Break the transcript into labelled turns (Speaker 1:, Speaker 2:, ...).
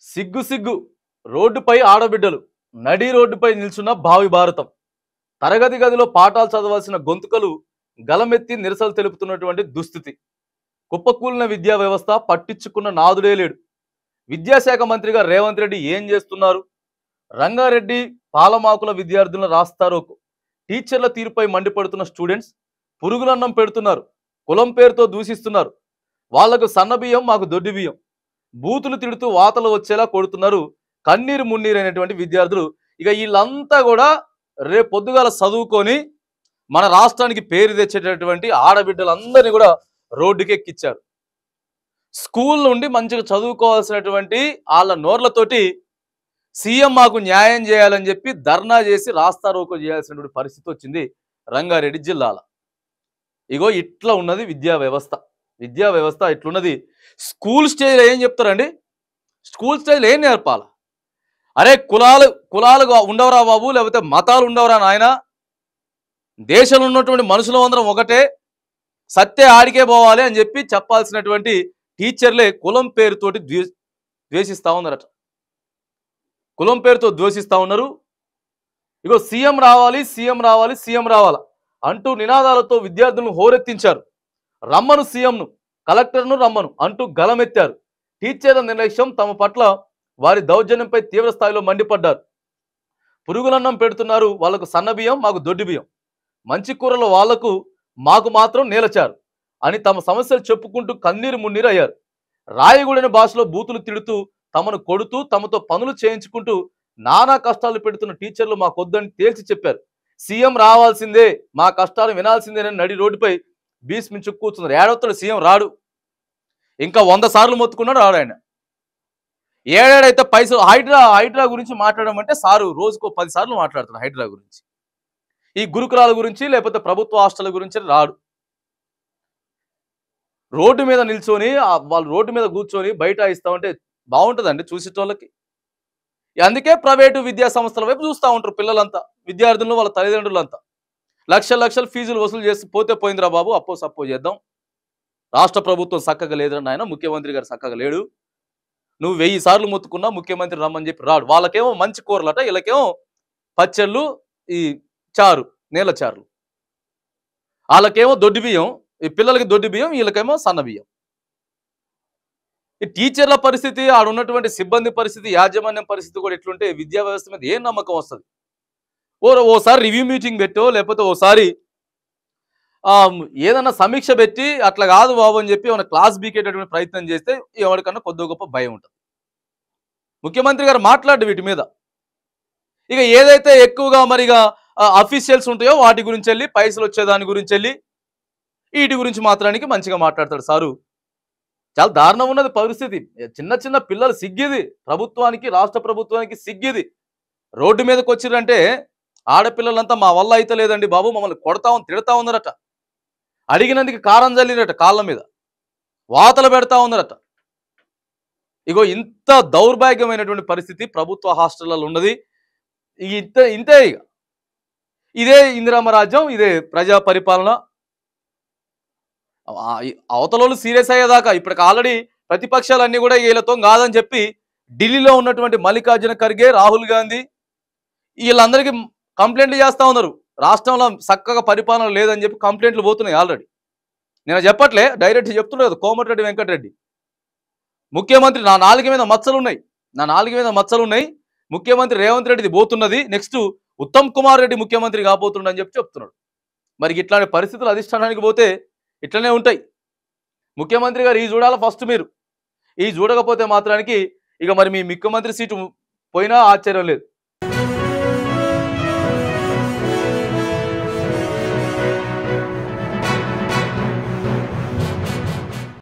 Speaker 1: సిగ్గు సిగ్గు రోడ్డుపై ఆడబిడ్డలు నడి రోడ్డుపై నిల్చున్న భావి భారతం తరగతి గదిలో పాఠాలు చదవాల్సిన గొంతుకలు గలమెత్తి నిరసనలు తెలుపుతున్నటువంటి దుస్థితి కుప్పకూలిన విద్యా వ్యవస్థ పట్టించుకున్న నాదుడే లేడు విద్యాశాఖ మంత్రిగా రేవంత్ రెడ్డి ఏం చేస్తున్నారు రంగారెడ్డి పాలమాకుల విద్యార్థులను రాస్తారోకు టీచర్ల తీరుపై మండిపడుతున్న స్టూడెంట్స్ పురుగులన్నం పెడుతున్నారు కులం పేరుతో దూషిస్తున్నారు వాళ్లకు సన్నబియ్యం మాకు దొడ్డి బియ్యం బూతులు తిడుతూ వాతలు వచ్చేలా కొడుతున్నారు కన్నీరు మున్నీరైనటువంటి విద్యార్థులు ఇక వీళ్ళంతా కూడా రేపు పొద్దుగాల చదువుకొని మన రాష్ట్రానికి పేరు తెచ్చేటటువంటి ఆడబిడ్డలందరినీ కూడా రోడ్డుకెక్కిచ్చారు స్కూల్ నుండి మంచిగా చదువుకోవాల్సినటువంటి వాళ్ళ నోర్లతోటి సీఎం మాకు న్యాయం చేయాలని చెప్పి ధర్నా చేసి రాస్తారోకో చేయాల్సినటువంటి పరిస్థితి వచ్చింది రంగారెడ్డి జిల్లాలో ఇగో ఇట్లా ఉన్నది విద్యా వ్యవస్థ ఇట్లున్నది స్కూల్ స్టేజ్లో ఏం చెప్తారండి స్కూల్ స్టేజ్లో ఏం నేర్పాలి అరే కులాలు ఉండవరా బాబు లేకపోతే మతాలు ఉండవరా నాయన దేశంలో ఉన్నటువంటి మనుషులు అందరం ఒకటే సత్య ఆడికే పోవాలి అని చెప్పి చెప్పాల్సినటువంటి టీచర్లే కులం పేరుతోటి ద్వేషిస్తూ ఉన్నారట కులం పేరుతో ద్వేషిస్తూ ఉన్నారు ఇగో సీఎం రావాలా అంటూ నినాదాలతో విద్యార్థులను హోరెత్తించారు రమ్మను సీఎంను కలెక్టర్ను రమ్మను అంటూ గలమెత్తారు టీచర్ల నిర్లక్ష్యం తమ పట్ల వారి దౌర్జన్యంపై తీవ్ర స్థాయిలో మండిపడ్డారు పురుగులన్నం పెడుతున్నారు వాళ్లకు సన్నబియ్యం మాకు దొడ్డి బియ్యం మంచి కూరలు వాళ్లకు మాకు మాత్రం నేలచారు అని తమ సమస్యలు చెప్పుకుంటూ కన్నీరు మున్నీరు అయ్యారు రాయగూడని భాషలో బూతులు తిడుతూ తమను కొడుతూ తమతో పనులు చేయించుకుంటూ నానా కష్టాలు పెడుతున్న టీచర్లు మాకొద్దని తేల్చి చెప్పారు సీఎం రావాల్సిందే మా కష్టాలు వినాల్సిందేనని నడి రోడ్డుపై భీష్మించు కూర్చున్నారు ఏడవత్తడు సీఎం రాడు ఇంకా 100 సార్లు మొత్తుకున్నాడు రాడు ఆయన ఏడేడైతే పైసలు హైడ్రా గురించి మాట్లాడమంటే సారు రోజుకో 10 సార్లు మాట్లాడుతున్నాడు హైడ్రా గురించి ఈ గురుకులాల గురించి లేకపోతే ప్రభుత్వ హాస్టల్ గురించి రాడు రోడ్డు మీద నిల్చొని వాళ్ళు రోడ్డు మీద కూర్చొని బయట ఇస్తామంటే బాగుంటుందండి చూసేటోళ్ళకి అందుకే ప్రైవేటు విద్యా సంస్థల వైపు చూస్తూ ఉంటారు పిల్లలంతా విద్యార్థులను వాళ్ళ తల్లిదండ్రులంతా లక్షల ఫీజులు వసూలు చేసి పోతే పోయిందిరా బాబు అప్పో సప్పో చేద్దాం రాష్ట్ర ప్రభుత్వం చక్కగా లేదని ఆయన ముఖ్యమంత్రి గారు చక్కగా లేడు నువ్వు 1000 సార్లు మొత్తుకున్నా ముఖ్యమంత్రి రమ్మని చెప్పి రాడు వాళ్ళకేమో మంచి కూరలట వీళ్ళకేమో పచ్చళ్ళు ఈ చారు నీళ్ళ చారులు వాళ్ళకేమో దొడ్డి బియ్యం ఈ పిల్లలకి దొడ్డి బియ్యం వీళ్ళకేమో సన్న బియ్యం ఈ టీచర్ల పరిస్థితి ఆడున్నటువంటి సిబ్బంది పరిస్థితి యాజమాన్యం పరిస్థితి కూడా ఎట్లుంటే విద్యా వ్యవస్థ మీద ఏం నమ్మకం వస్తుంది ఓసారి రివ్యూ మీటింగ్ పెట్టో లేకపోతే ఓసారి ఏదన్నా సమీక్ష పెట్టి అట్లా కాదు బాబు అని చెప్పి ఏమైనా క్లాస్ బీకేటటువంటి ప్రయత్నం చేస్తే ఎవరికన్నా కొద్ది గొప్ప భయం ఉంటుంది ముఖ్యమంత్రి గారు మాట్లాడు వీటి మీద ఇక ఏదైతే ఎక్కువగా మరిగా అఫీషియల్స్ ఉంటాయో వాటి గురించి వెళ్ళి పైసలు వచ్చేదాని గురించి వెళ్ళి వీటి గురించి మాత్రానికి మంచిగా మాట్లాడతాడు సారు చాలా దారుణం ఉన్నది పరిస్థితి చిన్న పిల్లలు సిగ్గిది ప్రభుత్వానికి రాష్ట్ర ప్రభుత్వానికి సిగ్గిది రోడ్డు మీదకి వచ్చిరంటే ఆడపిల్లలంతా మా వల్ల అయితే లేదండి బాబు మమ్మల్ని తిడతా ఉన్నారట అడిగినందుకు కారం జల్లినట కాళ్ళ మీద వాతలు పెడతా ఉన్నారట ఇగో ఇంత దౌర్భాగ్యమైనటువంటి పరిస్థితి ప్రభుత్వ హాస్టళ్లలో ఉన్నది ఇంతే ఇక ఇదే ఇందిరమ్మ రాజ్యం ఇదే ప్రజా పరిపాలన అవతలోళ్ళు సీరియస్ అయ్యేదాకా ఇప్పటికి ఆల్రెడీ ప్రతిపక్షాలన్నీ కూడా వీళ్ళతో కాదని చెప్పి ఢిల్లీలో ఉన్నటువంటి మల్లికార్జున ఖర్గే రాహుల్ గాంధీ వీళ్ళందరికీ కంప్లైంట్లు చేస్తూ ఉన్నారు రాష్ట్రంలో చక్కగా పరిపాలన లేదని చెప్పి కంప్లైంట్లు పోతున్నాయి ఆల్రెడీ నేను చెప్పట్లే డైరెక్ట్ చెప్తున్నాడు కోమటిరెడ్డి వెంకటరెడ్డి ముఖ్యమంత్రి నా నాలుగు మీద మచ్చలు ఉన్నాయి ముఖ్యమంత్రి రేవంత్ రెడ్డిది పోతున్నది నెక్స్ట్ ఉత్తమ్ కుమార్ రెడ్డి ముఖ్యమంత్రి కాబోతుండని చెప్పి చెప్తున్నాడు మరి ఇట్లాంటి పరిస్థితులు అధిష్టానానికి పోతే ఇట్లనే ఉంటాయి ముఖ్యమంత్రి గారు ఈ చూడాలి ఫస్ట్ మీరు ఈ చూడకపోతే మాత్రానికి ఇక మరి మీ ముఖ్యమంత్రి సీటు పోయినా ఆశ్చర్యం లేదు